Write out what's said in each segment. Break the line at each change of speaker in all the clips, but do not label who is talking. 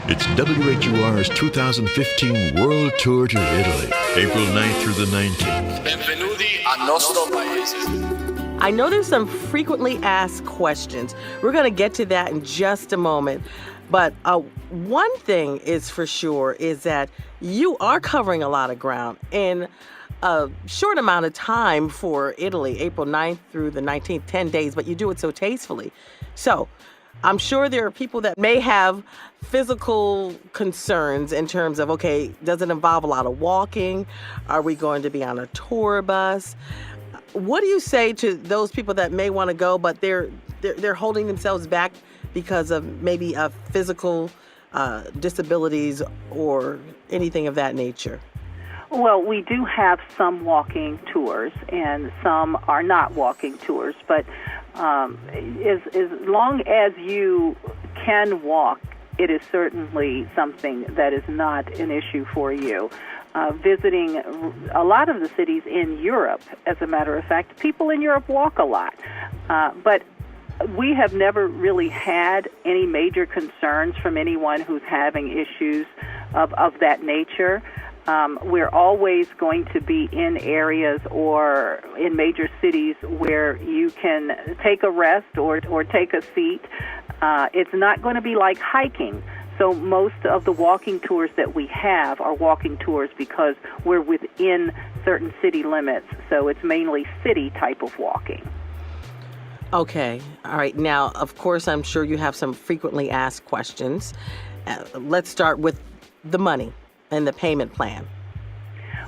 It's WHUR's 2015 World Tour to Italy, April 9th through the 19th.
Benvenuti al nostro paese.
I know there's some frequently asked questions. We're going to get to that in just a moment. But one thing is for sure is that you are covering a lot of ground in a short amount of time for Italy, April 9th through the 19th, 10 days, but you do it so tastefully. So I'm sure there are people that may have physical concerns in terms of, okay, does it involve a lot of walking? Are we going to be on a tour bus? What do you say to those people that may want to go, but they're holding themselves back because of maybe physical disabilities or anything of that nature?
Well, we do have some walking tours, and some are not walking tours, but as long as you can walk, it is certainly something that is not an issue for you. Visiting a lot of the cities in Europe, as a matter of fact, people in Europe walk a lot, but we have never really had any major concerns from anyone who's having issues of that nature. We're always going to be in areas or in major cities where you can take a rest or take a seat. It's not going to be like hiking. So most of the walking tours that we have are walking tours because we're within certain city limits. So it's mainly city type of walking.
Okay. All right. Now, of course, I'm sure you have some frequently asked questions. Let's start with the money and the payment plan.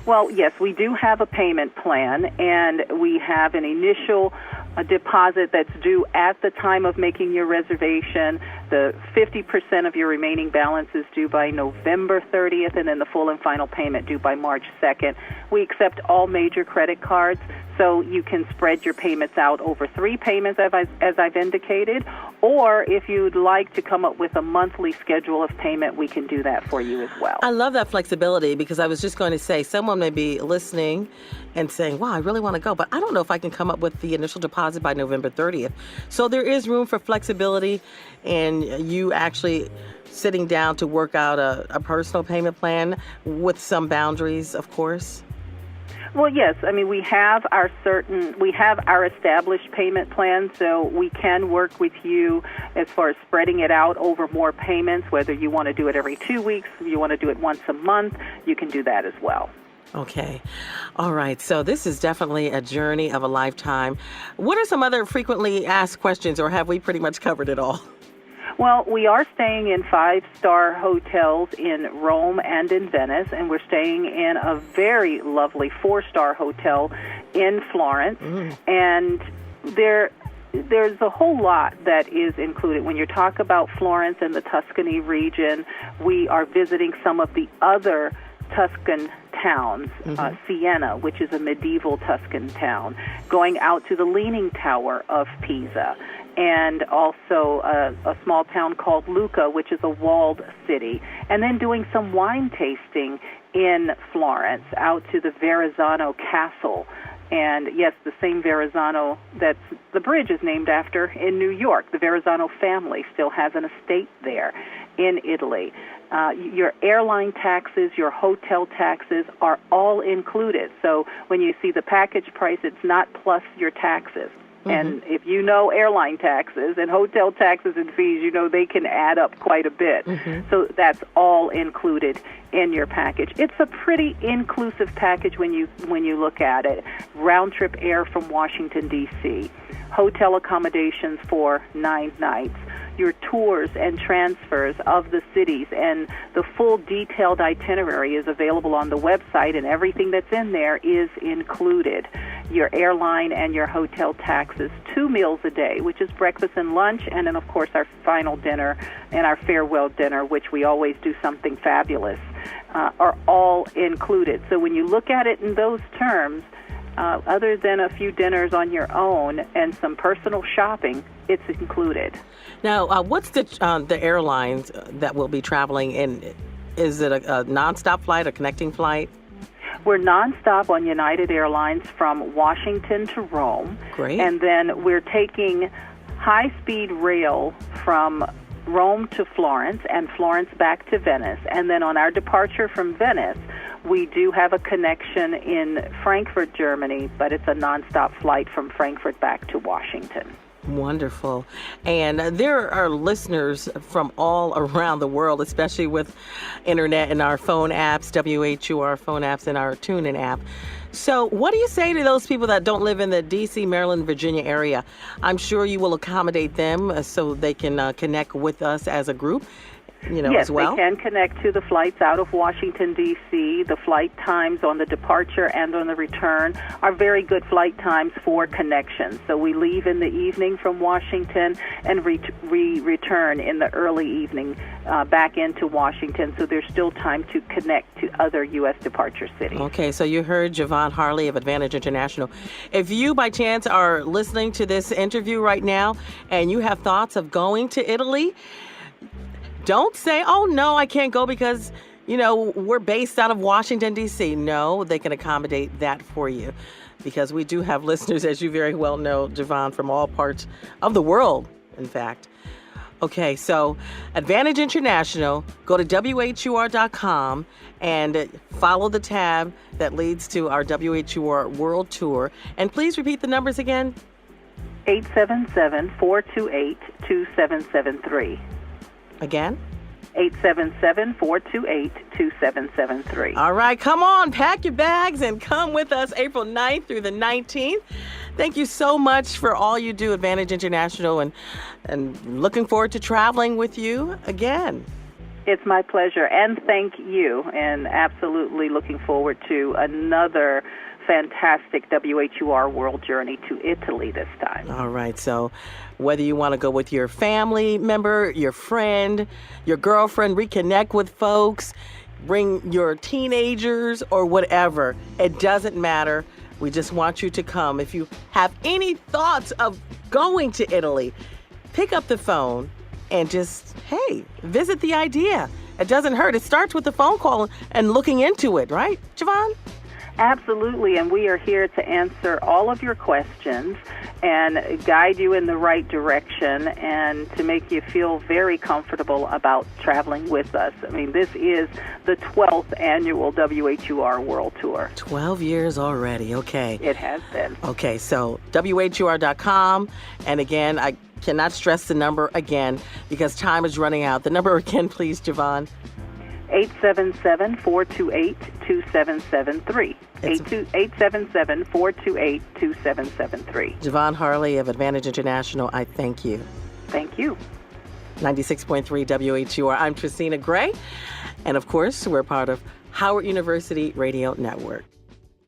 Well, yes, we do have a payment plan, and we have an initial deposit that's due at the time of making your reservation. The 50% of your remaining balance is due by November 30th, and then the full and final payment due by March 2nd. We accept all major credit cards, so you can spread your payments out over 3 payments, as I've indicated, or if you'd like to come up with a monthly schedule of payment, we can do that for you as well.
I love that flexibility, because I was just going to say someone may be listening and saying, wow, I really want to go, but I don't know if I can come up with the initial deposit by November 30th. So there is room for flexibility, and you actually sitting down to work out a personal payment plan with some boundaries, of course.
Well, yes. I mean, we have our established payment plan, so we can work with you as far as spreading it out over more payments, whether you want to do it every 2 weeks, you want to do it once a month, you can do that as well.
Okay. All right. So this is definitely a journey of a lifetime. What are some other frequently asked questions, or have we pretty much covered it all?
Well, we are staying in 5-star hotels in Rome and in Venice, and we're staying in a very lovely 4-star hotel in Florence. And there's a whole lot that is included. When you talk about Florence and the Tuscany region, we are visiting some of the other Tuscan towns, Siena, which is a medieval Tuscan town, going out to the Leaning Tower of Pisa, and also a small town called Lucca, which is a walled city, and then doing some wine tasting in Florence, out to the Verrazzano Castle. And yes, the same Verrazzano that the bridge is named after in New York. The Verrazzano family still has an estate there in Italy. Your airline taxes, your hotel taxes are all included. So when you see the package price, it's not plus your taxes. And if you know airline taxes and hotel taxes and fees, you know they can add up quite a bit. So that's all included in your package. It's a pretty inclusive package when you look at it. Round-trip air from Washington, D.C., hotel accommodations for 9 nights, your tours and transfers of the cities, and the full detailed itinerary is available on the website, and everything that's in there is included. Your airline and your hotel taxes, 2 meals a day, which is breakfast and lunch, and then, of course, our final dinner and our farewell dinner, which we always do something fabulous, are all included. So when you look at it in those terms, other than a few dinners on your own and some personal shopping, it's included.
Now, what's the airlines that will be traveling in? Is it a nonstop flight, a connecting flight?
We're nonstop on United Airlines from Washington to Rome.
Great.
And then we're taking high-speed rail from Rome to Florence and Florence back to Venice. And then on our departure from Venice, we do have a connection in Frankfurt, Germany, but it's a nonstop flight from Frankfurt back to Washington.
Wonderful. And there are listeners from all around the world, especially with internet and our phone apps, WHUR phone apps, and our TuneIn app. So what do you say to those people that don't live in the D.C., Maryland, Virginia area? I'm sure you will accommodate them so they can connect with us as a group.
Yes,
as well?
They can connect to the flights out of Washington, D.C. The flight times on the departure and on the return are very good flight times for connections. So we leave in the evening from Washington and return in the early evening back into Washington. So there's still time to connect to other U.S. departure cities.
Okay, so you heard Javon Harley of Advantage International. If you, by chance, are listening to this interview right now and you have thoughts of going to Italy, don't say, oh, no, I can't go because, we're based out of Washington, D.C. No, they can accommodate that for you because we do have listeners, as you very well know, Javon, from all parts of the world, in fact. Okay, so Advantage International, go to WHUR.com and follow the tab that leads to our WHUR World Tour. And please repeat the numbers again.
877-428-2773.
Again?
877-428-2773.
All right, come on, pack your bags and come with us April 9th through the 19th. Thank you so much for all you do, Advantage International, and looking forward to traveling with you again.
It's my pleasure, and thank you, and absolutely looking forward to another fantastic WHUR World Journey to Italy this time.
All right, so whether you want to go with your family member, your friend, your girlfriend, reconnect with folks, bring your teenagers or whatever, it doesn't matter. We just want you to come. If you have any thoughts of going to Italy, pick up the phone and just, hey, visit the idea. It doesn't hurt. It starts with a phone call and looking into it, right, Javon?
Absolutely, and we are here to answer all of your questions and guide you in the right direction and to make you feel very comfortable about traveling with us. I mean, this is the 12th annual WHUR World Tour.
12 years already, okay.
It has been.
Okay, so WHUR.com, and again, I cannot stress the number again because time is running out. The number again, please, Javon.
877-428-2773. 877-428-2773.
Javon Harley of Advantage International, I thank you.
Thank you.
96.3 WHUR. I'm Tracina Gray. And of course, we're part of Howard University Radio Network.